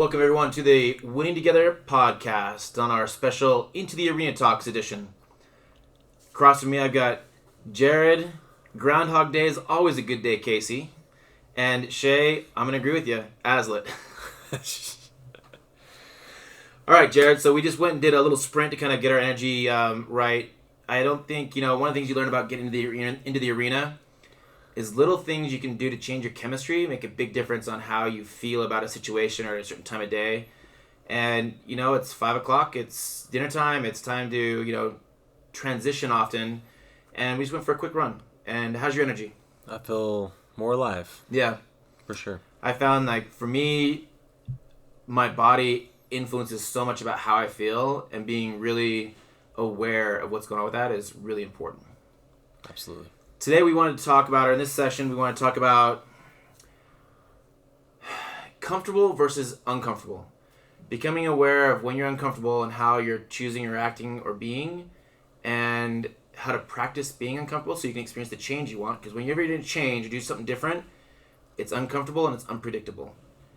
Welcome everyone to the Winning Together podcast on our special Into the Arena Talks edition. Across from me I've got Jared. Groundhog Day is always a good day, Casey. And Shay, I'm going to agree with you, Aslet. Alright, Jared, so we just went and did a little sprint to kind of get our energy right. I don't think, one of the things you learn about getting into the arena is little things you can do to change your chemistry, make a big difference on how you feel about a situation or a certain time of day. And, it's 5 o'clock, it's dinner time, it's time to, transition often. And we just went for a quick run. And how's your energy? I feel more alive. Yeah. For sure. I found, for me, my body influences so much about how I feel, and being really aware of what's going on with that is really important. Absolutely. Today we wanted to talk about, or in this session, we want to talk about comfortable versus uncomfortable. Becoming aware of when you're uncomfortable and how you're choosing or acting or being, and how to practice being uncomfortable so you can experience the change you want. Because whenever you're going to change or do something different, it's uncomfortable and it's unpredictable.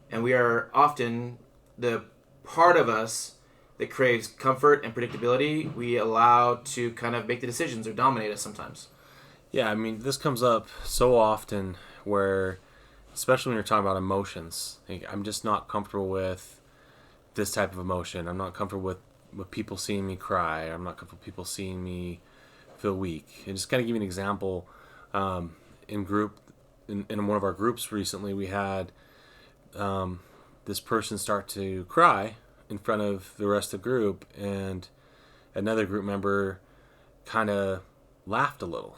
And we are often the part of us that craves comfort and predictability, we allow to kind of make the decisions or dominate us sometimes. Yeah, I mean, this comes up so often where, especially when you're talking about emotions, I'm just not comfortable with this type of emotion. I'm not comfortable with people seeing me cry. I'm not comfortable with people seeing me feel weak. And just kind of give you an example, in one of our groups recently, we had this person start to cry in front of the rest of the group, and another group member kind of laughed a little.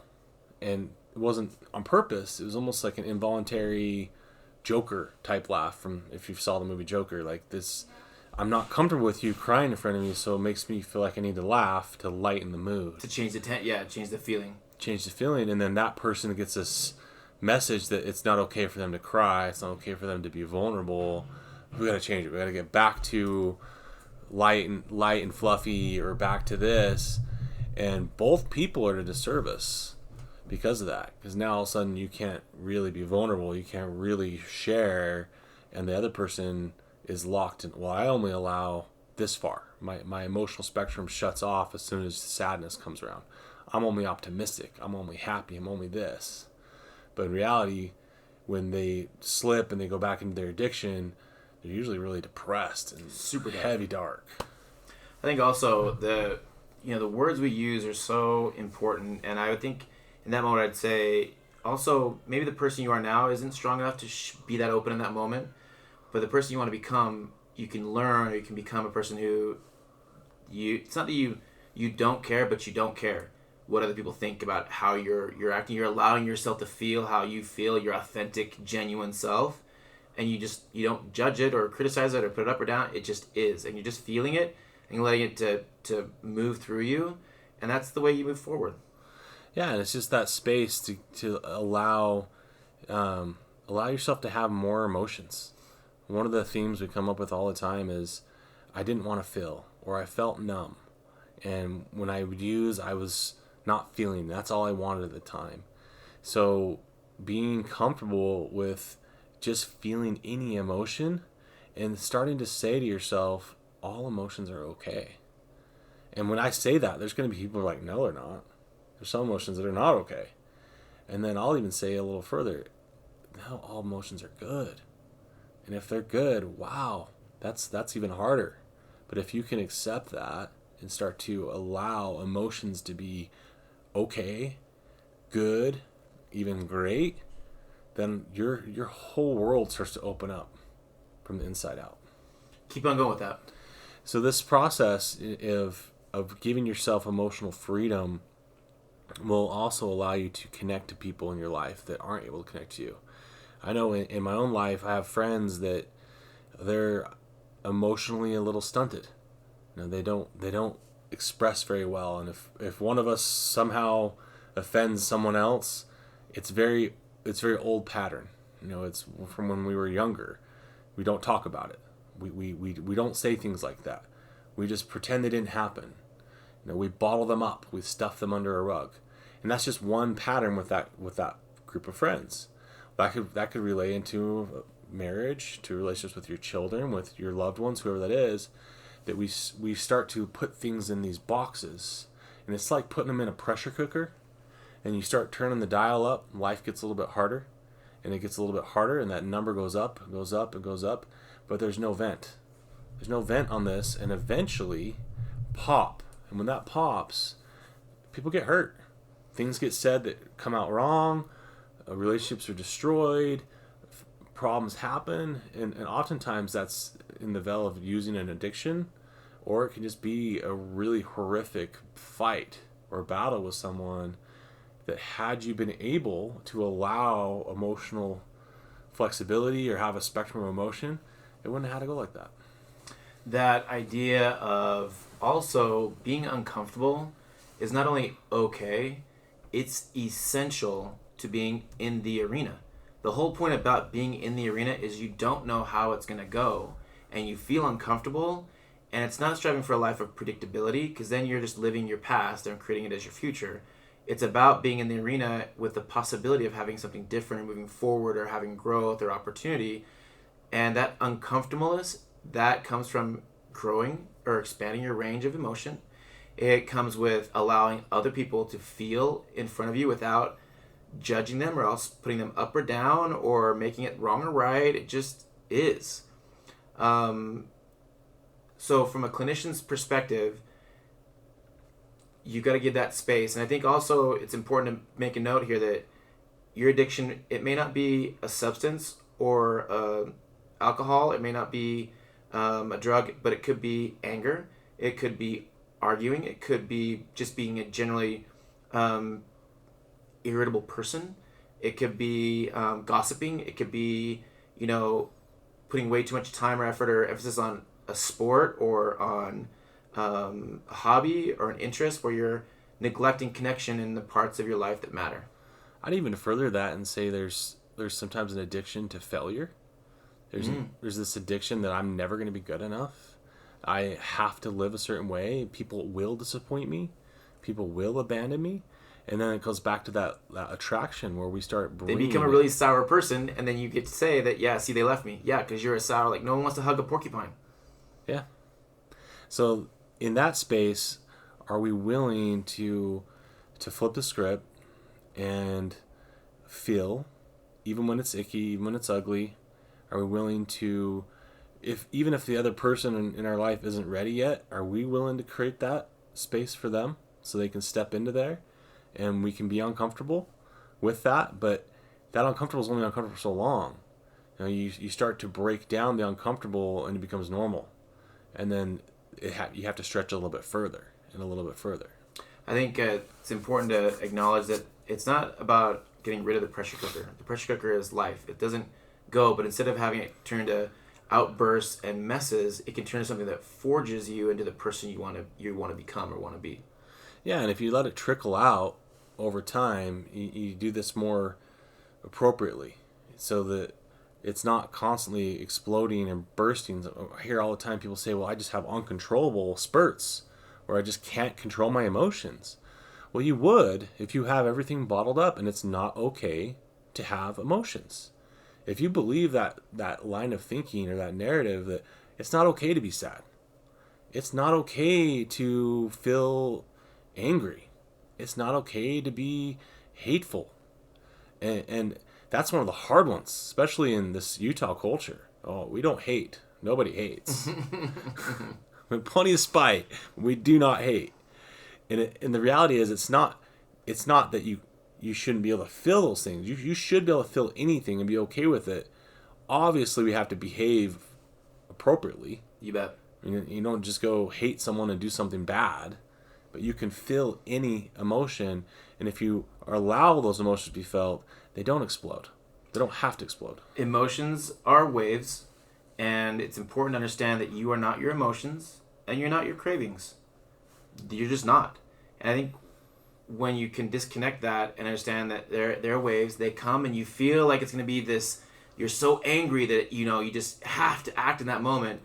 And it wasn't on purpose. It was almost like an involuntary Joker type laugh from, if you saw the movie Joker, like this, I'm not comfortable with you crying in front of me, so it makes me feel like I need to laugh to lighten the mood. To change change the feeling. Change the feeling, and then that person gets this message that it's not okay for them to cry, it's not okay for them to be vulnerable. We got to change it. We got to get back to light and fluffy, or back to this. And both people are at a disservice because of that. Because now all of a sudden you can't really be vulnerable. You can't really share. And the other person is locked in, well, I only allow this far. My emotional spectrum shuts off as soon as sadness comes around. I'm only optimistic. I'm only happy. I'm only this. But in reality, when they slip and they go back into their addiction, they're usually really depressed and super heavy dark. I think also the words we use are so important, and I would think in that moment I'd say also maybe the person you are now isn't strong enough to be that open in that moment, but the person you want to become, you can learn, or you can become a person who it's not that you don't care, but you don't care what other people think about how you're acting. You're allowing yourself to feel how you feel, your authentic, genuine self. And you don't judge it or criticize it or put it up or down. It just is. And you're just feeling it and letting it to move through you. And that's the way you move forward. Yeah, and it's just that space to allow yourself to have more emotions. One of the themes we come up with all the time is, I didn't want to feel, or I felt numb. And when I would use, I was not feeling. That's all I wanted at the time. So being comfortable with just feeling any emotion and starting to say to yourself, all emotions are okay. And when I say that, there's going to be people who are like, no, they're not. There's some emotions that are not okay. And then I'll even say a little further, no, all emotions are good. And if they're good, wow, that's even harder. But if you can accept that and start to allow emotions to be okay, good, even great, then your whole world starts to open up from the inside out. Keep on going with that. So this process of giving yourself emotional freedom will also allow you to connect to people in your life that aren't able to connect to you. I know in my own life, I have friends that they're emotionally a little stunted. They don't express very well, and if one of us somehow offends someone else, it's very old pattern. It's from when we were younger. We don't talk about it. We don't say things like that. We just pretend they didn't happen. We bottle them up. We stuff them under a rug. And that's just one pattern with that group of friends. That could relate into marriage, to relationships with your children, with your loved ones, whoever that is, that we start to put things in these boxes. And it's like putting them in a pressure cooker, and you start turning the dial up, life gets a little bit harder, and it gets a little bit harder, and that number goes up, and goes up, and goes up, but there's no vent. There's no vent on this, and eventually pop. And when that pops, people get hurt. Things get said that come out wrong, relationships are destroyed, problems happen, and oftentimes that's in the veil of using an addiction, or it can just be a really horrific fight or battle with someone that, had you been able to allow emotional flexibility or have a spectrum of emotion, it wouldn't have had to go like that. That idea of also being uncomfortable is not only okay, it's essential to being in the arena. The whole point about being in the arena is you don't know how it's going to go, and you feel uncomfortable, and it's not striving for a life of predictability, because then you're just living your past and creating it as your future. It's about being in the arena with the possibility of having something different or moving forward or having growth or opportunity. And that uncomfortableness, that comes from growing or expanding your range of emotion. It comes with allowing other people to feel in front of you without judging them or else putting them up or down or making it wrong or right. It just is. So from a clinician's perspective, you got to give that space. And I think also it's important to make a note here that your addiction, it may not be a substance or alcohol. It may not be a drug, but it could be anger. It could be arguing. It could be just being a generally irritable person. It could be gossiping. It could be, putting way too much time or effort or emphasis on a sport or on a hobby or an interest where you're neglecting connection in the parts of your life that matter. I'd even further that and say there's sometimes an addiction to failure. There's this addiction that I'm never going to be good enough. I have to live a certain way. People will disappoint me. People will abandon me. And then it goes back to that attraction where we start They become a really sour person, and then you get to say that, yeah, see, they left me. Yeah, because you're a sour, like, no one wants to hug a porcupine. Yeah. So in that space, are we willing to flip the script and feel, even when it's icky, even when it's ugly? Are we willing to, even if the other person in our life isn't ready yet, are we willing to create that space for them so they can step into there and we can be uncomfortable with that? But that uncomfortable is only uncomfortable for so long. You start to break down the uncomfortable and it becomes normal. And then you have to stretch a little bit further and a little bit further. I think it's important to acknowledge that it's not about getting rid of the pressure cooker. The pressure cooker is life. It doesn't go, but instead of having it turn to outbursts and messes, it can turn to something that forges you into the person you want to become or want to be. Yeah, and if you let it trickle out over time, you do this more appropriately, so that it's not constantly exploding and bursting. I hear all the time people say, well, I just have uncontrollable spurts, or I just can't control my emotions. Well, you would if you have everything bottled up, and it's not okay to have emotions. If you believe that line of thinking or that narrative that it's not okay to be sad, it's not okay to feel angry, it's not okay to be hateful, and that's one of the hard ones, especially in this Utah culture. Oh, we don't hate. Nobody hates. We have plenty of spite. We do not hate. And the reality is, it's not that you shouldn't be able to feel those things. You should be able to feel anything and be okay with it. Obviously, we have to behave appropriately. You bet. You don't just go hate someone and do something bad, but you can feel any emotion, and if you allow those emotions to be felt, they don't explode. They don't have to explode. Emotions are waves, and it's important to understand that you are not your emotions, and you're not your cravings. You're just not. And I think when you can disconnect that and understand that they're waves, they come and you feel like it's going to be this, you're so angry that, you just have to act in that moment.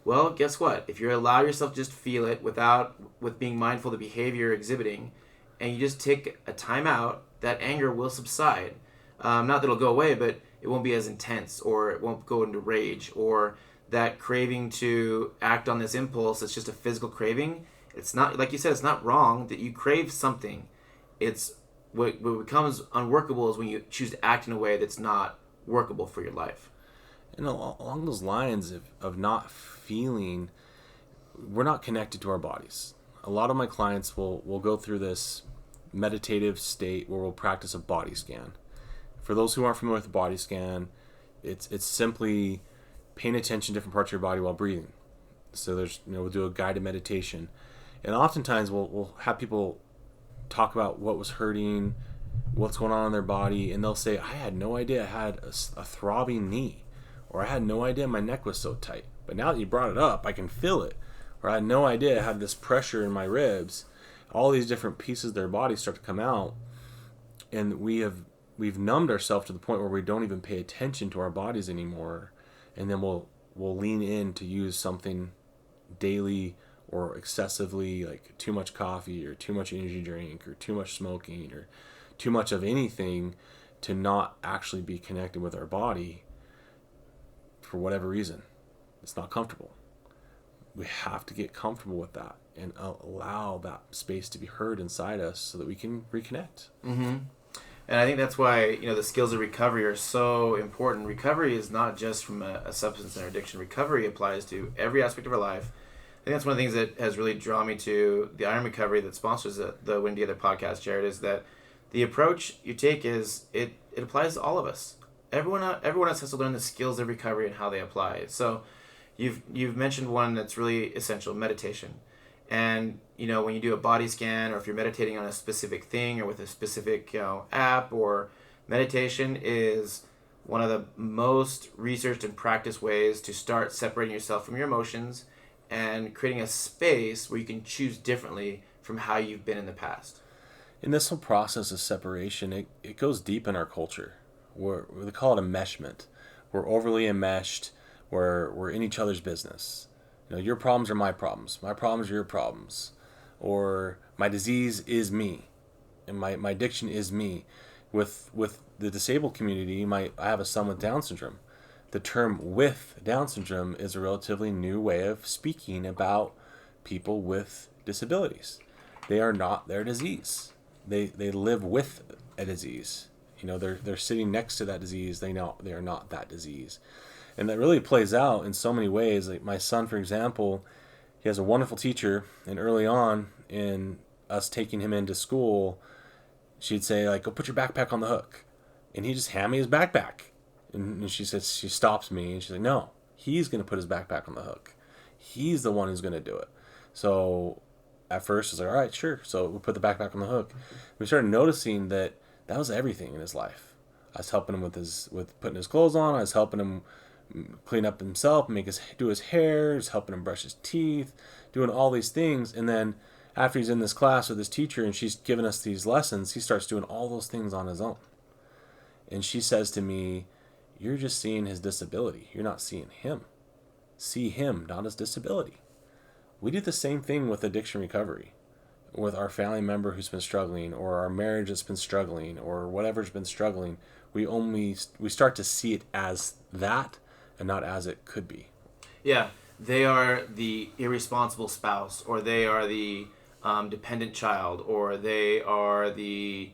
Well, guess what? If you allow yourself to just feel it with being mindful of the behavior you're exhibiting, and you just take a time out, that anger will subside. Not that it'll go away, but it won't be as intense, or it won't go into rage, or that craving to act on this impulse. It's just a physical craving. It's not, like you said, it's not wrong that you crave something. It's what becomes unworkable is when you choose to act in a way that's not workable for your life. And along those lines of not feeling, we're not connected to our bodies. A lot of my clients will go through this meditative state where we'll practice a body scan. For those who aren't familiar with the body scan, it's simply paying attention to different parts of your body while breathing. So there's, we'll do a guided meditation. And oftentimes we'll have people talk about what was hurting, what's going on in their body, and they'll say, I had no idea I had a throbbing knee, or I had no idea my neck was so tight. But now that you brought it up, I can feel it. Or I had no idea I had this pressure in my ribs. All these different pieces of their body start to come out, and we've numbed ourselves to the point where we don't even pay attention to our bodies anymore. And then we'll lean in to use something daily or excessively, like too much coffee or too much energy drink or too much smoking or too much of anything, to not actually be connected with our body for whatever reason. It's not comfortable. We have to get comfortable with that and allow that space to be heard inside us so that we can reconnect. Mm-hmm. And I think that's why, the skills of recovery are so important. Recovery is not just from a substance and addiction. Recovery applies to every aspect of our life. I think that's one of the things that has really drawn me to the Iron Recovery that sponsors the Winning Together podcast, Jared, is that the approach you take is it applies to all of us. Everyone else has to learn the skills of recovery and how they apply. So you've mentioned one that's really essential, meditation. And, when you do a body scan, or if you're meditating on a specific thing or with a specific, app, or meditation is one of the most researched and practiced ways to start separating yourself from your emotions and creating a space where you can choose differently from how you've been in the past. In this whole process of separation, it goes deep in our culture. We call it enmeshment. We're overly enmeshed. We're in each other's business. Your problems are my problems. My problems are your problems. Or my disease is me. And my addiction is me. With the disabled community, I have a son with Down syndrome. The term with Down syndrome is a relatively new way of speaking about people with disabilities. They are not their disease. They live with a disease. They're sitting next to that disease. They know they are not that disease. And that really plays out in so many ways. Like my son, for example, he has a wonderful teacher, and early on in us taking him into school, she'd say, like, go put your backpack on the hook. And he'd just hand me his backpack. And she stops me, and she's like, no, he's going to put his backpack on the hook. He's the one who's going to do it. So at first, I was like, all right, sure. So we put the backpack on the hook. We started noticing that was everything in his life. I was helping him with putting his clothes on. I was helping him clean up himself, do his hair, just helping him brush his teeth, doing all these things. And then after he's in this class with his teacher and she's giving us these lessons, he starts doing all those things on his own. And she says to me, you're just seeing his disability. You're not seeing him. See him, not his disability. We do the same thing with addiction recovery, with our family member who's been struggling, or our marriage that's been struggling, or whatever's been struggling. We start to see it as that and not as it could be. Yeah, they are the irresponsible spouse, or they are the dependent child, or they are the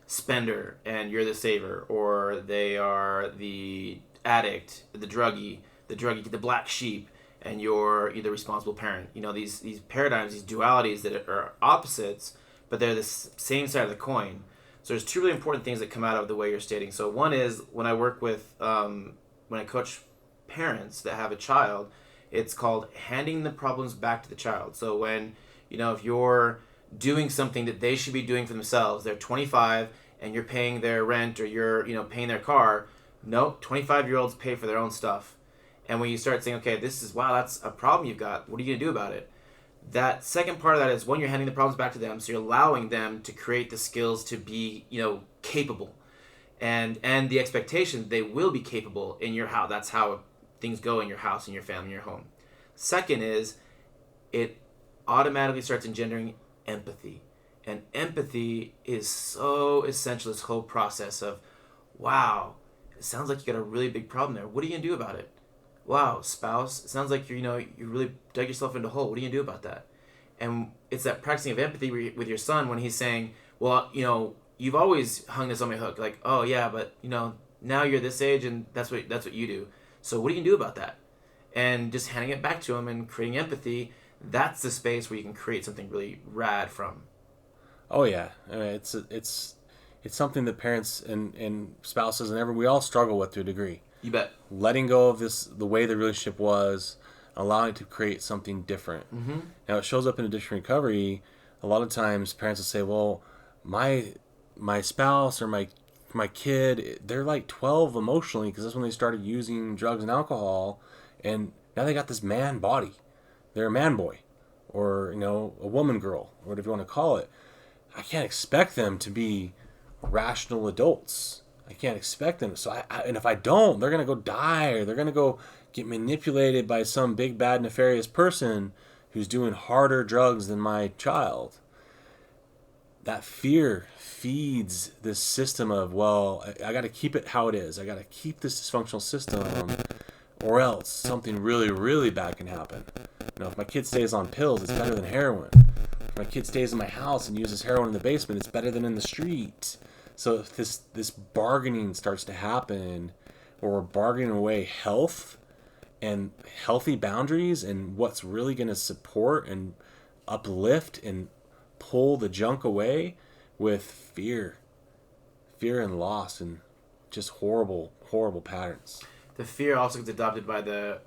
spender and you're the saver, or they are the addict, the druggie, the black sheep, and you're the responsible parent. These paradigms, these dualities that are opposites, but they're the same side of the coin. So there's two really important things that come out of the way you're stating. So one is when I work with, when I coach parents that have a child, it's called handing the problems back to the child. So when, if you're doing something that they should be doing for themselves, they're 25 and you're paying their rent, or you're, paying their car. No, 25-year-olds pay for their own stuff. And when you start saying, okay, that's a problem you've got, what are you going to do about it? That second part of that is when you're handing the problems back to them, so you're allowing them to create the skills to be, capable. And the expectation they will be capable in your house. That's how things go in your house, in your family, in your home. Second is it automatically starts engendering empathy. And empathy is so essential, this whole process of Wow, it sounds like you got a really big problem there. What are you gonna do about it? Wow, spouse, it sounds like you really dug yourself into a hole. What are you gonna do about that? And it's that practicing of empathy with your son when he's saying, well, you've always hung this on my hook. Like, oh yeah, but now you're this age and that's what you do. So what are you gonna do about that? And just handing it back to him and creating empathy. That's the space where you can create something really rad from. Oh yeah, I mean, it's something that parents and spouses and we all struggle with to a degree. You bet. Letting go of the way the relationship was, allowing it to create something different. Mm-hmm. Now it shows up in addiction recovery. A lot of times parents will say, "Well, my spouse or my kid, they're like 12 emotionally because that's when they started using drugs and alcohol, and now they got this man body. They're a man boy, or a woman girl, or whatever you want to call it. I can't expect them to be rational adults. I can't expect them. So and if I don't, they're gonna go die, or they're gonna go get manipulated by some big bad nefarious person who's doing harder drugs than my child." That fear feeds this system of, well, I got to keep it how it is. I got to keep this dysfunctional system, or else something really, really bad can happen. If my kid stays on pills, it's better than heroin. If my kid stays in my house and uses heroin in the basement, it's better than in the street. So if this bargaining starts to happen, where we're bargaining away health and healthy boundaries and what's really going to support and uplift and pull the junk away with fear and loss and just horrible patterns. The fear also gets adopted by the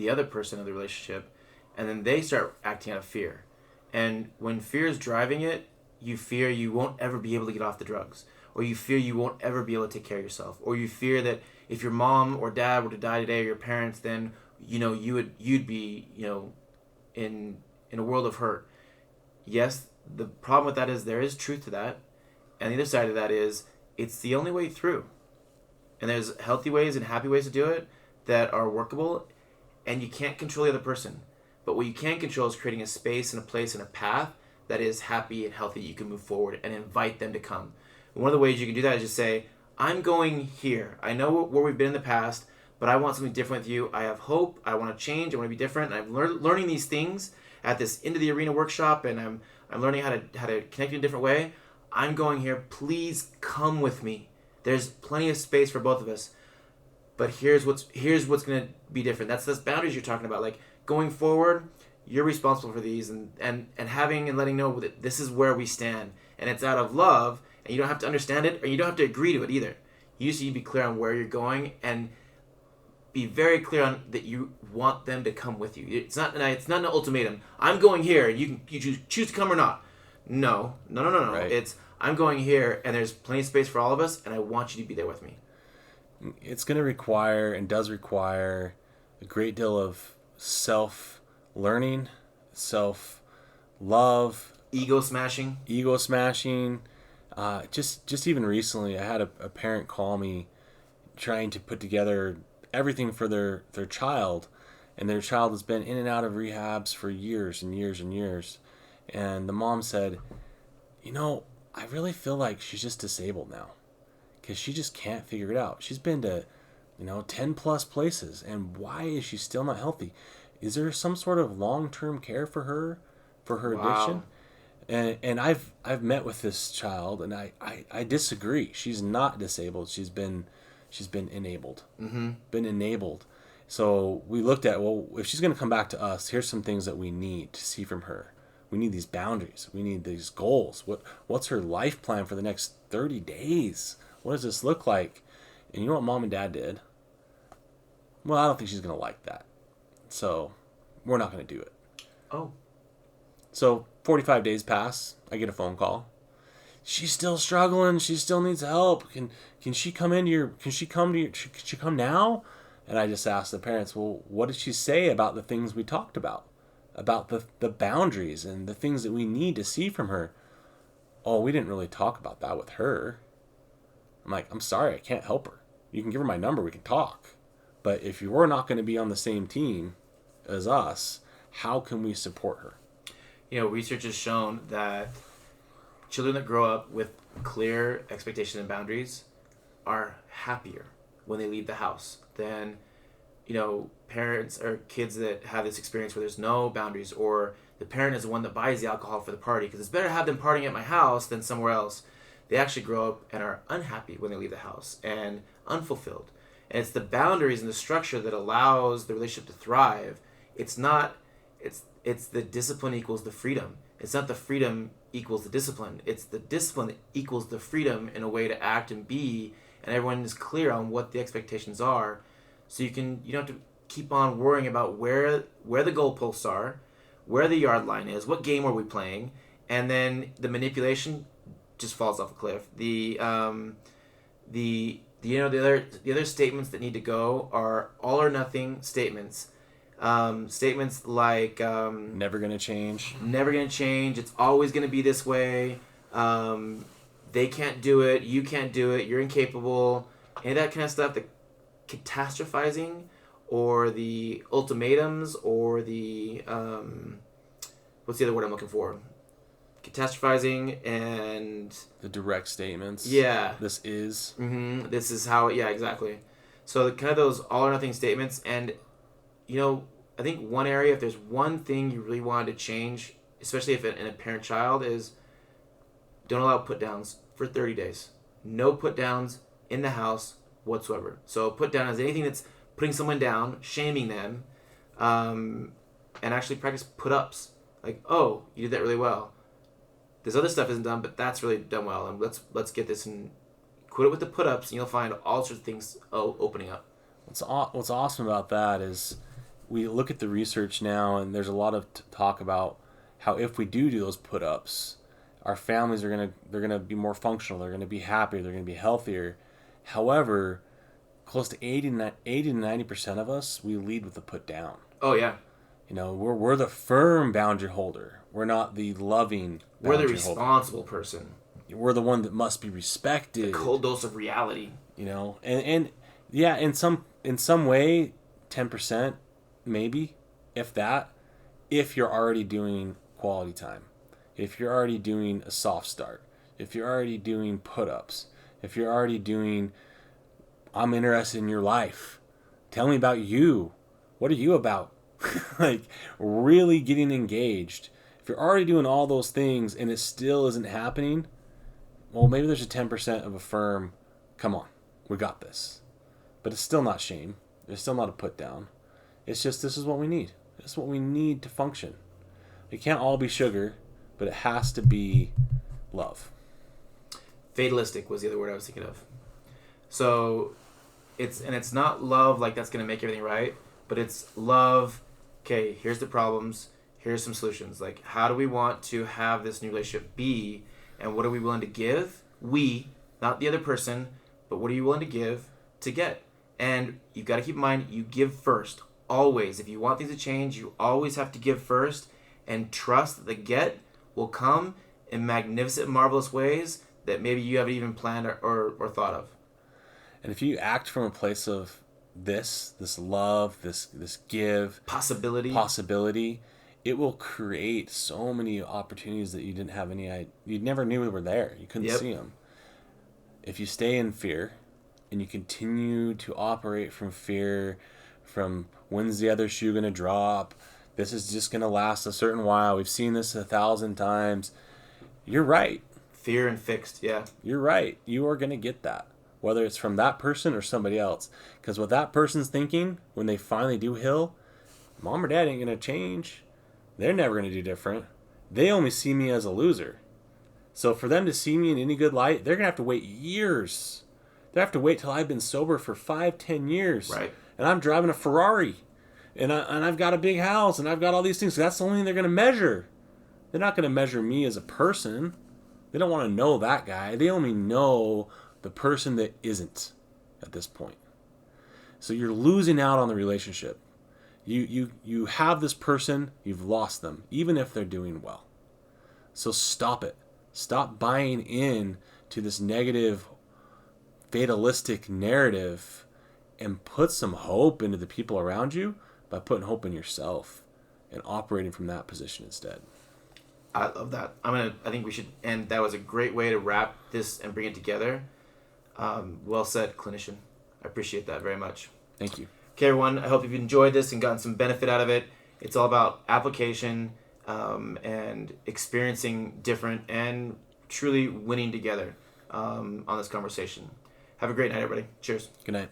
other person in the relationship, and then they start acting out of fear. And when fear is driving it, you fear you won't ever be able to get off the drugs, or you fear you won't ever be able to take care of yourself, or you fear that if your mom or dad were to die today, or your parents, then you'd be in a world of hurt. Yes, the problem with that is there is truth to that, and the other side of that is it's the only way through. And there's healthy ways and happy ways to do it that are workable, and you can't control the other person. But what you can control is creating a space and a place and a path that is happy and healthy. You can move forward and invite them to come. And one of the ways you can do that is just say, I'm going here. I know where we've been in the past, but I want something different with you. I have hope. I want to change. I want to be different. And I'm learning these things at this Into the Arena workshop, and I'm learning how to connect in a different way. I'm going here. Please come with me. There's plenty of space for both of us. But here's what's going to be different. That's those boundaries you're talking about. Like going forward, you're responsible for these, and having and letting know that this is where we stand, and it's out of love, and you don't have to understand it, or you don't have to agree to it either. You just need to be clear on where you're going and be very clear on that you want them to come with you. It's not an ultimatum. I'm going here. You choose to come or not. No. Right. It's I'm going here, and there's plenty of space for all of us, and I want you to be there with me. It's going to require and does require a great deal of self-learning, self-love, ego smashing. Just even recently, I had a parent call me trying to put together everything for their child, and their child has been in and out of rehabs for years and years and years. And the mom said, I really feel like she's just disabled now because she just can't figure it out. She's been to 10 plus places, and why is she still not healthy? Is there some sort of long-term care for her addiction? And I've met with this child, and I disagree. She's not disabled. She's been enabled. Mm-hmm. Been enabled. So we looked at, well, if she's going to come back to us, here's some things that we need to see from her. We need these boundaries. We need these goals. What's her life plan for the next 30 days? What does this look like? And you know what mom and dad did? Well, I don't think she's going to like that. So we're not going to do it. Oh. So 45 days pass. I get a phone call. She's still struggling. She still needs help. Can she come can she come now? And I just asked the parents, well, what did she say about the things we talked about the boundaries and the things that we need to see from her? Oh, we didn't really talk about that with her. I'm like, I'm sorry, I can't help her. You can give her my number, we can talk. But if you're not going to be on the same team as us, how can we support her? Research has shown that children that grow up with clear expectations and boundaries are happier when they leave the house than, parents or kids that have this experience where there's no boundaries, or the parent is the one that buys the alcohol for the party because it's better to have them partying at my house than somewhere else. They actually grow up and are unhappy when they leave the house and unfulfilled. And it's the boundaries and the structure that allows the relationship to thrive. It's not, it's the discipline equals the freedom. It's not the freedom equals the discipline. It's the discipline that equals the freedom in a way to act and be, and everyone is clear on what the expectations are. So you don't have to keep on worrying about where the goalposts are, where the yard line is, what game are we playing, and then the manipulation just falls off a cliff. The other statements that need to go are all or nothing statements. Statements like never gonna change. Never gonna change. It's always gonna be this way. They can't do it. You can't do it. You're incapable. Any of that kind of stuff. The catastrophizing, or the ultimatums, or the what's the other word I'm looking for? Catastrophizing and the direct statements. Yeah. This is. Mm-hmm. This is how. Yeah, exactly. So kind of those all or nothing statements, and I think one area, if there's one thing you really wanted to change, especially if in a parent-child, is don't allow put-downs for 30 days. No put-downs in the house whatsoever. So put-down is anything that's putting someone down, shaming them, and actually practice put-ups. Like, oh, you did that really well. This other stuff isn't done, but that's really done well, and let's get this and quit it with the put-ups, and you'll find all sorts of things opening up. What's awesome about that is we look at the research now, and there's a lot of talk about how if we do those put-ups, our families they're gonna be more functional, they're gonna be happier, they're gonna be healthier. However, close to 80 to 90% of us, we lead with the put down. Oh yeah. We're the firm boundary holder. We're not the loving boundary holder. We're the responsible person. We're the one that must be respected. A cold dose of reality. And yeah, in some way, 10%. Maybe, if that, if you're already doing quality time, if you're already doing a soft start, if you're already doing put-ups, if you're already doing, I'm interested in your life, tell me about you, what are you about, like really getting engaged. If you're already doing all those things and it still isn't happening, well, maybe there's a 10% of a firm, come on, we got this. But it's still not shame. It's still not a put down. It's just, this is what we need. This is what we need to function. It can't all be sugar, but it has to be love. Fatalistic was the other word I was thinking of. So it's not love like that's going to make everything right, but it's love, okay, here's the problems, here's some solutions. Like, how do we want to have this new relationship be, and what are we willing to give? We, not the other person, but what are you willing to give to get? And you've got to keep in mind, you give first. Always. If you want things to change, you always have to give first, and trust that the get will come in magnificent, marvelous ways that maybe you haven't even planned or thought of. And if you act from a place of this love, this give, possibility, it will create so many opportunities that you didn't have you never knew were there. You couldn't see them. If you stay in fear and you continue to operate from fear, from when's the other shoe going to drop, this is just going to last a certain while, we've seen this 1,000 times, you're right. Fear and fixed, yeah. You're right. You are going to get that, whether it's from that person or somebody else. Because what that person's thinking, when they finally do heal, mom or dad ain't going to change. They're never going to do different. They only see me as a loser. So for them to see me in any good light, they're going to have to wait years. They have to wait till I've been sober for 5-10 years. Right. And I'm driving a Ferrari. And I've got a big house. And I've got all these things. That's the only thing they're going to measure. They're not going to measure me as a person. They don't want to know that guy. They only know the person that isn't at this point. So you're losing out on the relationship. You have this person, you've lost them, even if they're doing well. So stop it. Stop buying in to this negative, fatalistic narrative and put some hope into the people around you by putting hope in yourself and operating from that position instead. I love that. I think we should, and that was a great way to wrap this and bring it together. Well said, clinician. I appreciate that very much. Thank you. Okay, everyone, I hope you've enjoyed this and gotten some benefit out of it. It's all about application and experiencing different and truly winning together on this conversation. Have a great night, everybody. Cheers. Good night.